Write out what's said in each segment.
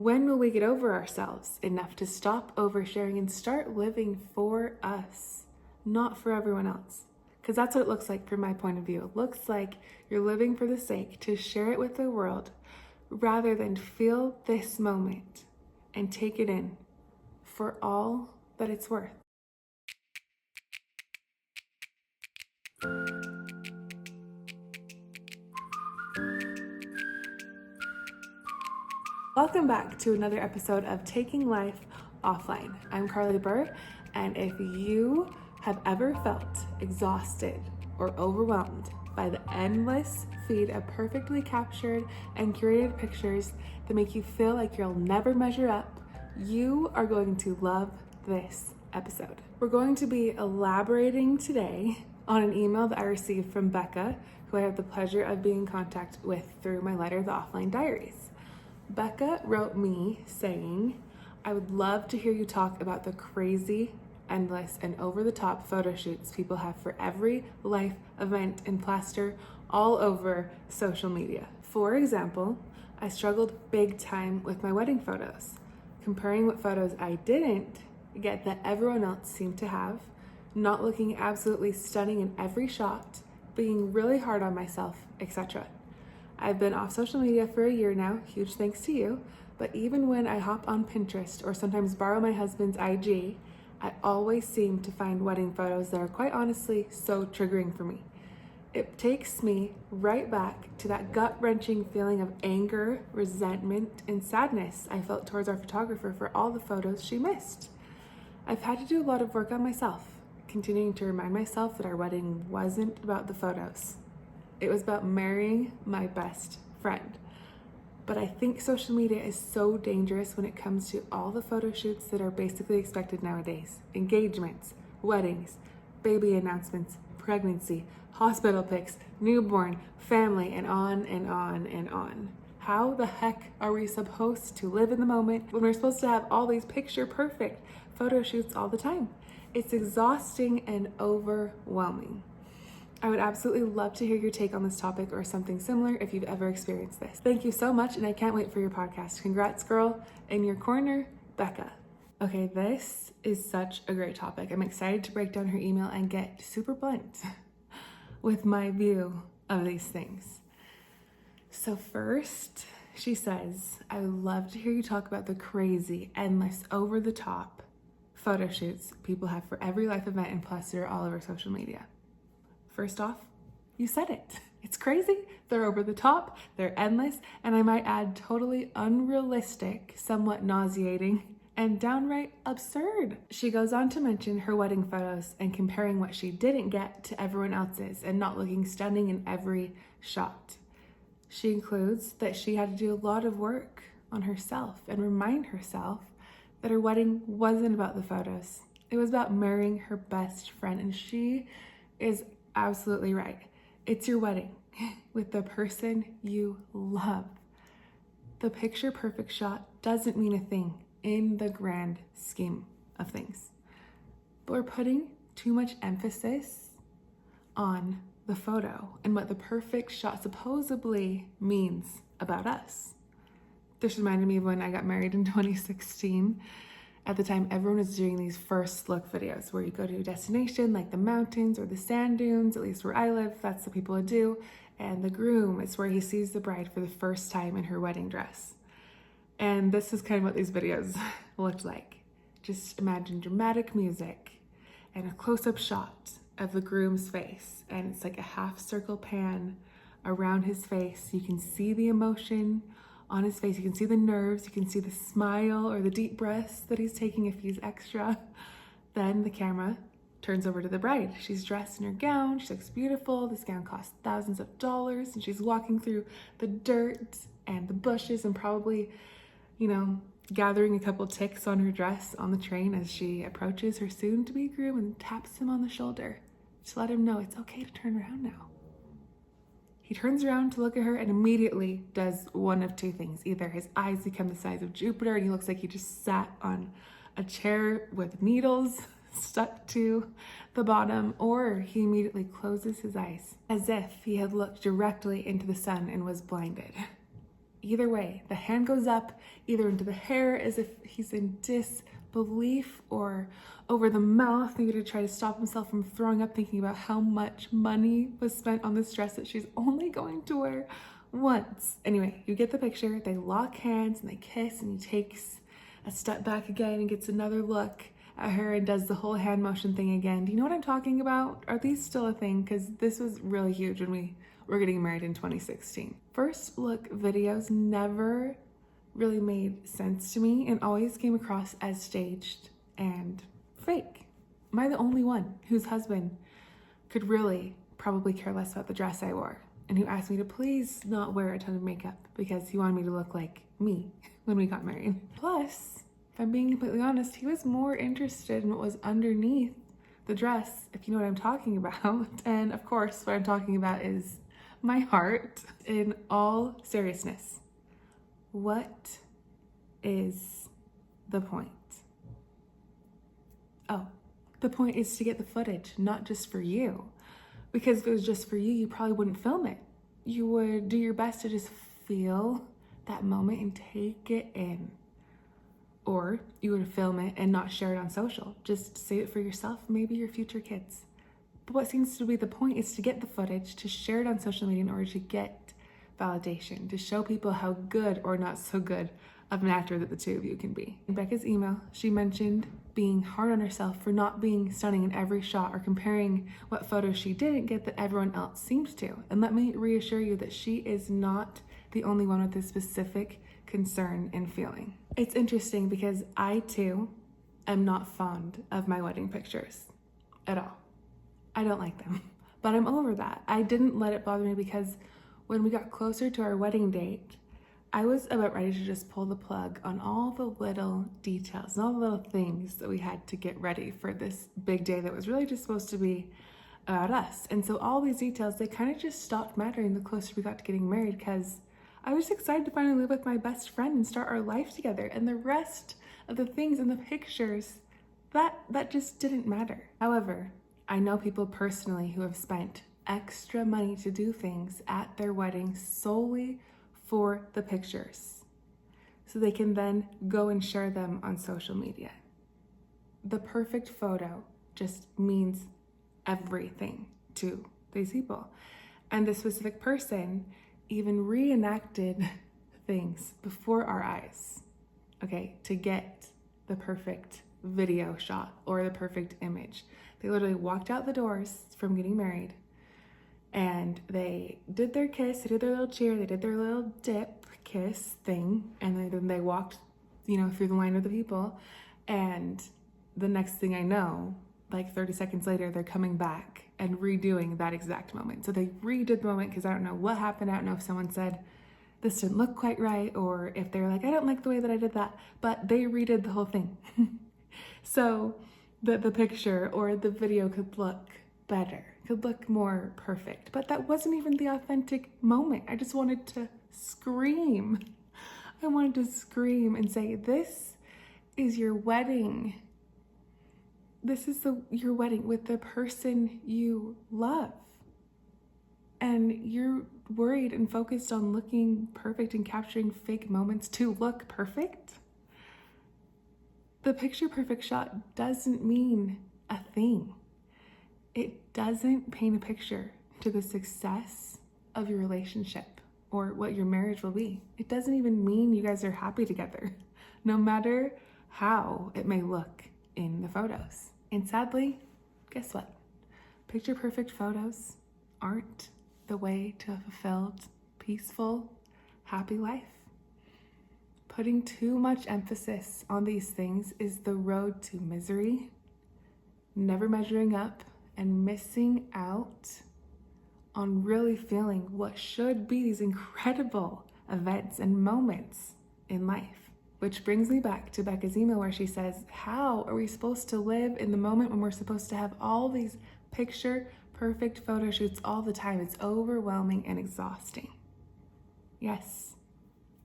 When will we get over ourselves enough to stop oversharing and start living for us, not for everyone else? Because that's what it looks like from my point of view. It looks like you're living for the sake to share it with the world rather than feel this moment and take it in for all that it's worth. Welcome back to another episode of Taking Life Offline. I'm Carly Burr, and if you have ever felt exhausted or overwhelmed by the endless feed of perfectly captured and curated pictures that make you feel like you'll never measure up, you are going to love this episode. We're going to be elaborating today on an email that I received from Becca, who I have the pleasure of being in contact with through my letter, The Offline Diaries. Becca wrote me saying, I would love to hear you talk about the crazy, endless, and over-the-top photo shoots people have for every life event and plaster all over social media. For example, I struggled big time with my wedding photos, comparing what photos I didn't get that everyone else seemed to have, not looking absolutely stunning in every shot, being really hard on myself, etc. I've been off social media for a year now, huge thanks to you, but even when I hop on Pinterest or sometimes borrow my husband's IG, I always seem to find wedding photos that are quite honestly so triggering for me. It takes me right back to that gut-wrenching feeling of anger, resentment, and sadness I felt towards our photographer for all the photos she missed. I've had to do a lot of work on myself, continuing to remind myself that our wedding wasn't about the photos. It was about marrying my best friend. But I think social media is so dangerous when it comes to all the photo shoots that are basically expected nowadays. Engagements, weddings, baby announcements, pregnancy, hospital pics, newborn, family, and on and on and on. How the heck are we supposed to live in the moment when we're supposed to have all these picture perfect photo shoots all the time? It's exhausting and overwhelming. I would absolutely love to hear your take on this topic or something similar if you've ever experienced this. Thank you so much, and I can't wait for your podcast. Congrats, girl. In your corner, Becca. Okay, this is such a great topic. I'm excited to break down her email and get super blunt with my view of these things. So first, she says, I would love to hear you talk about the crazy, endless, over-the-top photo shoots people have for every life event and plus they're all over social media. First off, you said it. It's crazy. They're over the top, they're endless, and I might add totally unrealistic, somewhat nauseating, and downright absurd. She goes on to mention her wedding photos and comparing what she didn't get to everyone else's and not looking stunning in every shot. She includes that she had to do a lot of work on herself and remind herself that her wedding wasn't about the photos. It was about marrying her best friend, and she is absolutely right. It's your wedding with the person you love. The picture perfect shot doesn't mean a thing in the grand scheme of things. But we're putting too much emphasis on the photo and what the perfect shot supposedly means about us. This reminded me of when I got married in 2016. At the time, everyone was doing these first look videos where you go to a destination like the mountains or the sand dunes, at least where I live, that's what people would do. And the groom is where he sees the bride for the first time in her wedding dress. And this is kind of what these videos looked like. Just imagine dramatic music and a close-up shot of the groom's face. And it's like a half circle pan around his face. You can see the emotion on his face, you can see the nerves, you can see the smile or the deep breaths that he's taking if he's extra. Then the camera turns over to the bride. She's dressed in her gown, she looks beautiful. This gown costs thousands of dollars, and she's walking through the dirt and the bushes and probably, gathering a couple ticks on her dress on the train as she approaches her soon-to-be groom and taps him on the shoulder to let him know it's okay to turn around now. He turns around to look at her and immediately does one of two things. Either his eyes become the size of Jupiter and he looks like he just sat on a chair with needles stuck to the bottom, or he immediately closes his eyes as if he had looked directly into the sun and was blinded. Either way, the hand goes up, either into the hair as if he's in disbelief, or over the mouth, maybe to try to stop himself from throwing up, thinking about how much money was spent on this dress that she's only going to wear once. Anyway, you get the picture. They lock hands and they kiss, and he takes a step back again and gets another look at her and does the whole hand motion thing again. Do you know what I'm talking about? Are these still a thing? Because this was really huge when we were getting married in 2016. First look videos never really made sense to me and always came across as staged and fake. Am I the only one whose husband could really probably care less about the dress I wore, and who asked me to please not wear a ton of makeup because he wanted me to look like me when we got married? Plus, if I'm being completely honest, he was more interested in what was underneath the dress, if you know what I'm talking about. And of course, what I'm talking about is my heart. In all seriousness, what is the point? Oh, the point is to get the footage, not just for you. Because if it was just for you, you probably wouldn't film it. You would do your best to just feel that moment and take it in. Or you would film it and not share it on social. Just save it for yourself, maybe your future kids. But what seems to be the point is to get the footage, to share it on social media in order to get validation, to show people how good or not so good of an actor that the two of you can be. In Becca's email, she mentioned being hard on herself for not being stunning in every shot, or comparing what photos she didn't get that everyone else seemed to. And let me reassure you that she is not the only one with this specific concern and feeling. It's interesting because I too am not fond of my wedding pictures at all. I don't like them, but I'm over that. I didn't let it bother me because when we got closer to our wedding date, I was about ready to just pull the plug on all the little details and all the little things that we had to get ready for this big day that was really just supposed to be about us. And so all these details, they kind of just stopped mattering the closer we got to getting married, because I was excited to finally live with my best friend and start our life together. And the rest of the things in the pictures, that just didn't matter. However, I know people personally who have spent extra money to do things at their wedding solely for the pictures, so they can then go and share them on social media. The perfect photo just means everything to these people. And this specific person even reenacted things before our eyes, okay, to get the perfect video shot or the perfect image. They literally walked out the doors from getting married, and they did their kiss, they did their little cheer, they did their little dip kiss thing, and then they walked, through the line of the people. And the next thing I know, like 30 seconds later, they're coming back and redoing that exact moment. So they redid the moment because I don't know what happened. I don't know if someone said this didn't look quite right, or if they were like, I don't like the way that I did that, but they redid the whole thing. So the picture or the video could look better, could look more perfect, but that wasn't even the authentic moment. I just wanted to scream. I wanted to scream and say, this is your wedding. This is your wedding with the person you love. And you're worried and focused on looking perfect and capturing fake moments to look perfect. The picture perfect shot doesn't mean a thing. It doesn't paint a picture to the success of your relationship or what your marriage will be. It doesn't even mean you guys are happy together, no matter how it may look in the photos. And sadly, guess what? Picture perfect photos aren't the way to a fulfilled, peaceful, happy life. Putting too much emphasis on these things is the road to misery, never measuring up, and missing out on really feeling what should be these incredible events and moments in life. Which brings me back to Becca's email where she says, how are we supposed to live in the moment when we're supposed to have all these picture perfect photo shoots all the time? It's overwhelming and exhausting. Yes,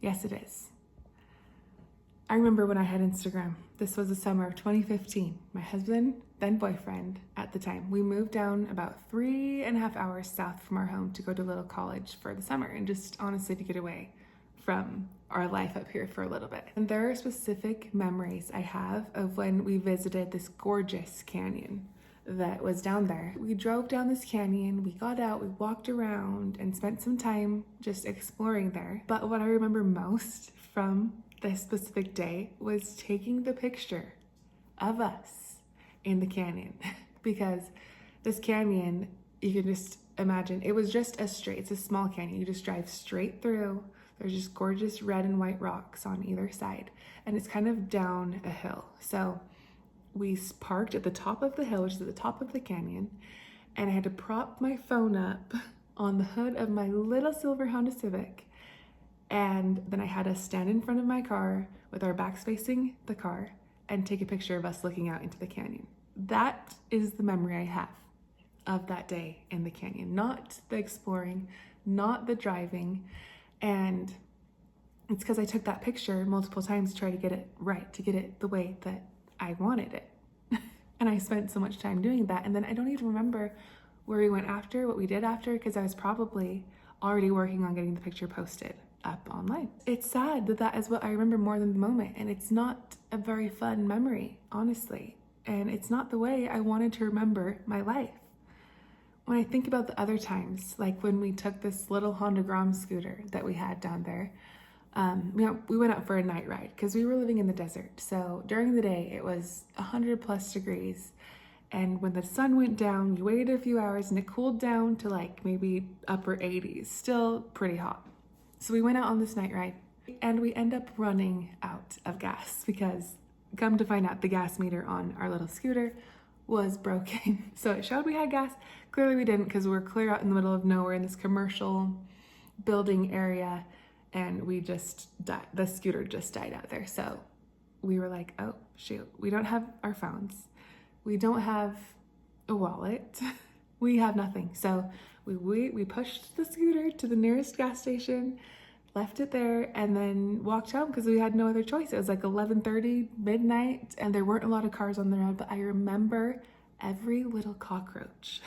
it is. I remember when I had Instagram. This was the summer of 2015. My husband, then boyfriend at the time, we moved down about 3.5 hours south from our home to go to a little college for the summer and just honestly to get away from our life up here for a little bit. And there are specific memories I have of when we visited this gorgeous canyon that was down there. We drove down this canyon, we got out, we walked around and spent some time just exploring there. But what I remember most from this specific day was taking the picture of us in the canyon because this canyon, you can just imagine, it was just it's a small canyon. You just drive straight through. There's just gorgeous red and white rocks on either side, and it's kind of down a hill. So we parked at the top of the hill, which is at the top of the canyon, and I had to prop my phone up on the hood of my little silver Honda Civic, and then I had to stand in front of my car with our backs facing the car and take a picture of us looking out into the canyon. That is the memory I have of that day in the canyon, not the exploring, not the driving. And it's because I took that picture multiple times to try to get it right, to get it the way that I wanted it. And I spent so much time doing that. And then I don't even remember where we went after, what we did after, because I was probably already working on getting the picture posted up online. It's sad that that is what I remember more than the moment. And it's not a very fun memory, honestly. And it's not the way I wanted to remember my life. When I think about the other times, like when we took this little Honda Grom scooter that we had down there, we went out for a night ride because we were living in the desert. So during the day, it was 100+ degrees. And when the sun went down, you waited a few hours and it cooled down to like maybe upper 80s, still pretty hot. So we went out on this night ride and we end up running out of gas because come to find out the gas meter on our little scooter was broken. So it showed we had gas. Clearly we didn't because we're clear out in the middle of nowhere in this commercial building area, and we just died. The scooter just died out there. So we were like, oh shoot, we don't have our phones. We don't have a wallet. We have nothing. So we pushed the scooter to the nearest gas station, left it there, and then walked home because we had no other choice. It was like 11:30, midnight, and there weren't a lot of cars on the road, but I remember every little cockroach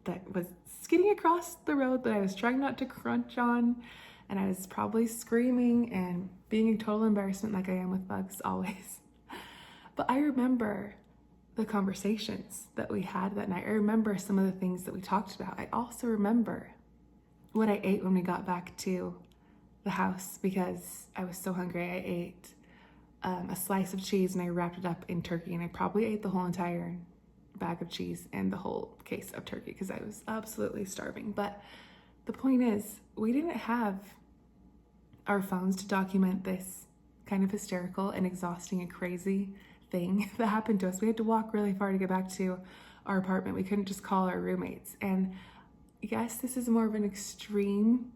that was skidding across the road that I was trying not to crunch on, and I was probably screaming and being a total embarrassment like I am with bugs always. But I remember the conversations that we had that night. I remember some of the things that we talked about. I also remember what I ate when we got back to the house because I was so hungry. I ate a slice of cheese and I wrapped it up in turkey, and I probably ate the whole entire bag of cheese and the whole case of turkey because I was absolutely starving. But the point is, we didn't have our phones to document this kind of hysterical and exhausting and crazy thing that happened to us. We had to walk really far to get back to our apartment. We couldn't just call our roommates. And yes, this is more of an extreme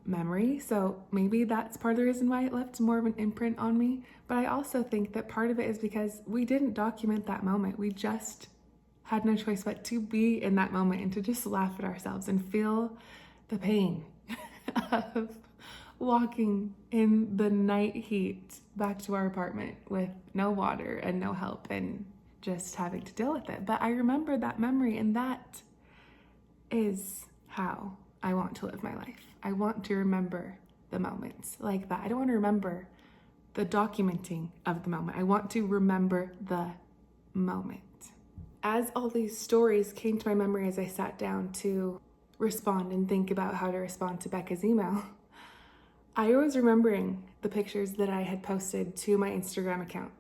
memory, so maybe that's part of the reason why it left more of an imprint on me. But I also think that part of it is because we didn't document that moment. We just had no choice but to be in that moment and to just laugh at ourselves and feel the pain of walking in the night heat back to our apartment with no water and no help and just having to deal with it. But I remember that memory, and that is how I want to live my life. I want to remember the moments like that. I don't want to remember the documenting of the moment. I want to remember the moment. As all these stories came to my memory as I sat down to respond and think about how to respond to Becca's email, I was remembering the pictures that I had posted to my Instagram account.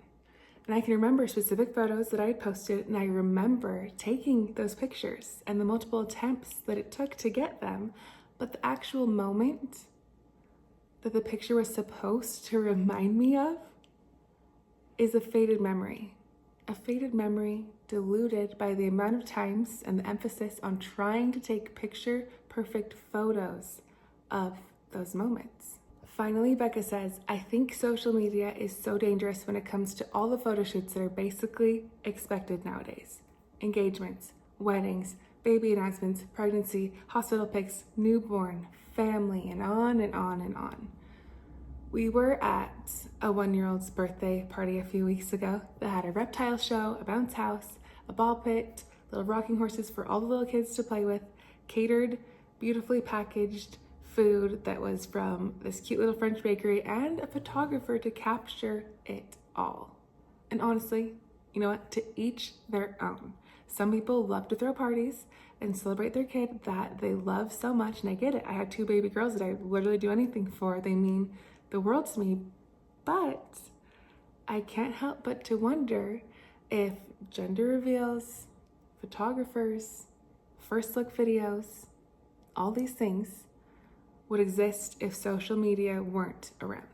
And I can remember specific photos that I had posted, and I remember taking those pictures and the multiple attempts that it took to get them. But the actual moment that the picture was supposed to remind me of is a faded memory. A faded memory diluted by the amount of times and the emphasis on trying to take picture-perfect photos of those moments. Finally, Becca says, I think social media is so dangerous when it comes to all the photo shoots that are basically expected nowadays. Engagements, weddings, baby announcements, pregnancy, hospital pics, newborn, family, and on and on and on. We were at a 1-year-old's birthday party a few weeks ago that had a reptile show, a bounce house, a ball pit, little rocking horses for all the little kids to play with, catered, beautifully packaged food that was from this cute little French bakery and a photographer to capture it all. And honestly, you know what? To each their own. Some people love to throw parties and celebrate their kid that they love so much, and I get it. I have 2 baby girls that I literally do anything for. They mean the world to me, but I can't help but to wonder if gender reveals, photographers, first look videos, all these things would exist if social media weren't around.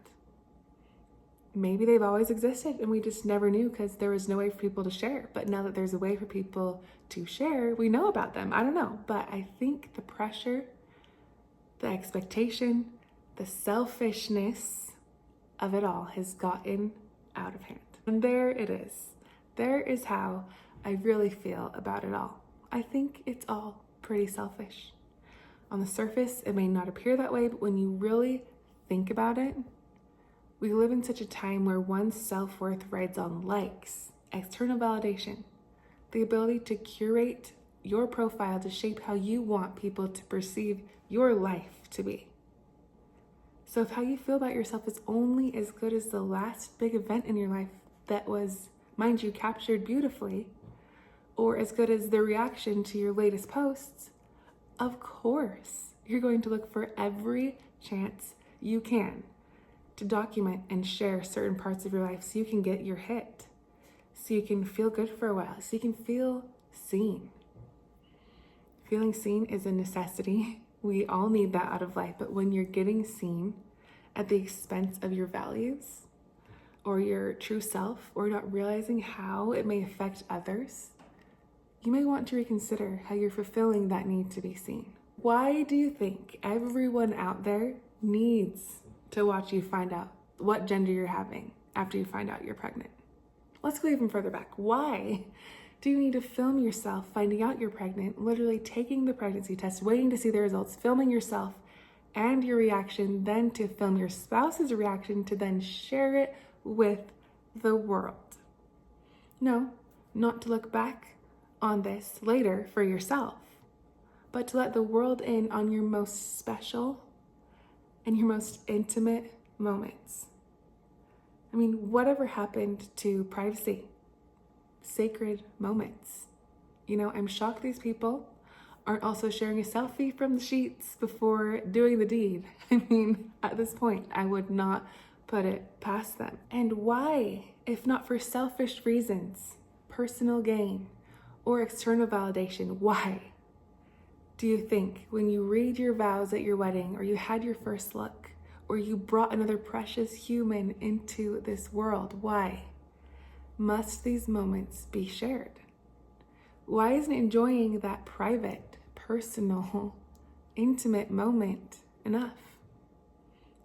Maybe they've always existed and we just never knew because there was no way for people to share. But now that there's a way for people to share, we know about them. I don't know, but I think the pressure, the expectation, the selfishness of it all has gotten out of hand. And there it is. There is how I really feel about it all. I think it's all pretty selfish. On the surface, it may not appear that way, but when you really think about it, we live in such a time where one's self-worth rides on likes, external validation, the ability to curate your profile to shape how you want people to perceive your life to be. So if how you feel about yourself is only as good as the last big event in your life that was, mind you, captured beautifully, or as good as the reaction to your latest posts, of course, you're going to look for every chance you can to document and share certain parts of your life so you can get your hit, so you can feel good for a while, so you can feel seen. Feeling seen is a necessity. We all need that out of life, but when you're getting seen at the expense of your values or your true self, or not realizing how it may affect others, you may want to reconsider how you're fulfilling that need to be seen. Why do you think everyone out there needs to watch you find out what gender you're having after you find out you're pregnant? Let's go even further back. Why do you need to film yourself finding out you're pregnant, literally taking the pregnancy test, waiting to see the results, filming yourself and your reaction, then to film your spouse's reaction, to then share it with the world? No, not to look back on this later for yourself, but to let the world in on your most special and your most intimate moments. I mean, whatever happened to privacy, sacred moments? You know, I'm shocked these people aren't also sharing a selfie from the sheets before doing the deed. I mean, at this point, I would not put it past them. And why, if not for selfish reasons, personal gain, or external validation, why do you think when you read your vows at your wedding, or you had your first look, or you brought another precious human into this world, why must these moments be shared? Why isn't enjoying that private, personal, intimate moment enough?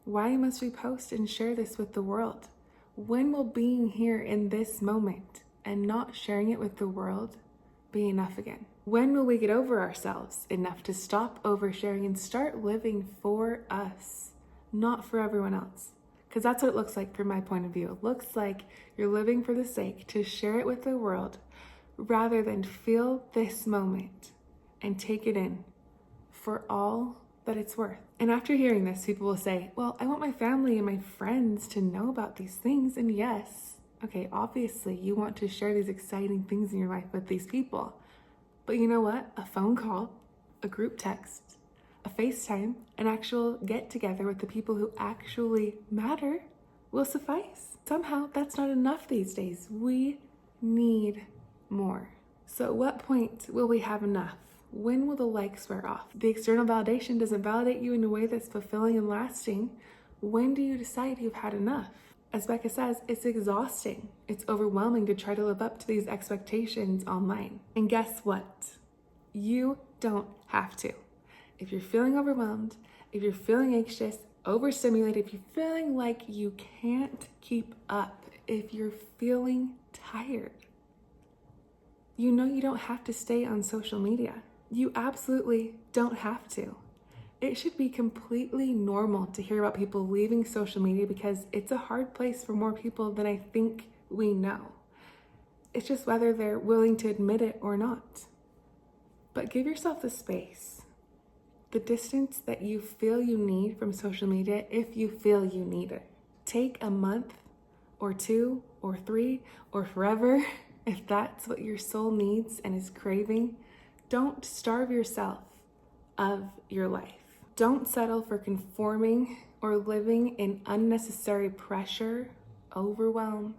Why must we post and share this with the world? When will being here in this moment and not sharing it with the world be enough again? When will we get over ourselves enough to stop oversharing and start living for us, not for everyone else? Because that's what it looks like from my point of view. It looks like you're living for the sake to share it with the world rather than feel this moment and take it in for all that it's worth. And after hearing this, people will say, well, I want my family and my friends to know about these things. And yes, okay, obviously you want to share these exciting things in your life with these people. But you know what? A phone call, a group text, a FaceTime, an actual get together with the people who actually matter will suffice. Somehow that's not enough these days. We need more. So at what point will we have enough? When will the likes wear off? The external validation doesn't validate you in a way that's fulfilling and lasting. When do you decide you've had enough? As Becca says, it's exhausting. It's overwhelming to try to live up to these expectations online. And guess what? You don't have to. If you're feeling overwhelmed, if you're feeling anxious, overstimulated, if you're feeling like you can't keep up, if you're feeling tired, you know you don't have to stay on social media. You absolutely don't have to. It should be completely normal to hear about people leaving social media because it's a hard place for more people than I think we know. It's just whether they're willing to admit it or not. But give yourself the space the distance that you feel you need from social media if you feel you need it. Take a month or 2 or 3 or forever if that's what your soul needs and is craving. Don't starve yourself of your life. Don't settle for conforming or living in unnecessary pressure, overwhelm,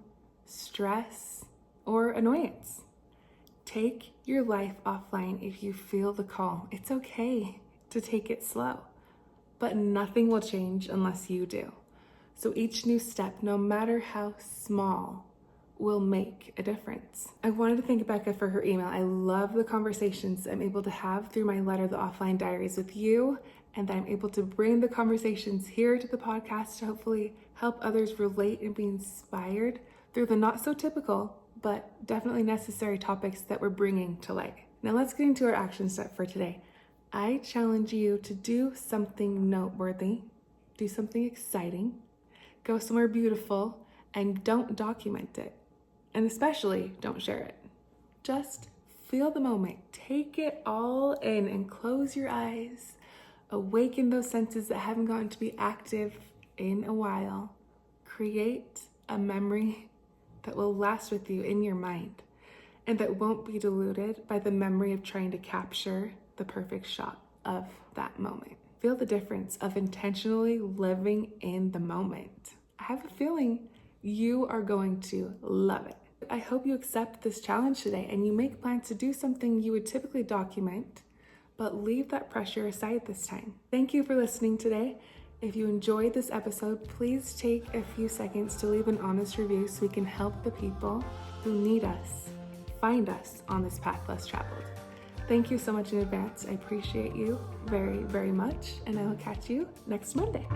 stress, or annoyance. Take your life offline if you feel the call. It's okay to take it slow, but nothing will change unless you do. So each new step, no matter how small, will make a difference. I wanted to thank Becca for her email. I love the conversations I'm able to have through my letter, The Offline Diaries, with you, and that I'm able to bring the conversations here to the podcast to hopefully help others relate and be inspired through the not so typical, but definitely necessary topics that we're bringing to light. Now let's get into our action step for today. I challenge you to do something noteworthy, do something exciting, go somewhere beautiful, and don't document it. And especially don't share it. Just feel the moment, take it all in and close your eyes. Awaken those senses that haven't gotten to be active in a while. Create a memory that will last with you in your mind and that won't be diluted by the memory of trying to capture the perfect shot of that moment. Feel the difference of intentionally living in the moment. I have a feeling you are going to love it. I hope you accept this challenge today and you make plans to do something you would typically document, but leave that pressure aside this time. Thank you for listening today. If you enjoyed this episode, please take a few seconds to leave an honest review so we can help the people who need us find us on this path less traveled. Thank you so much in advance. I appreciate you very, very much, and I will catch you next Monday.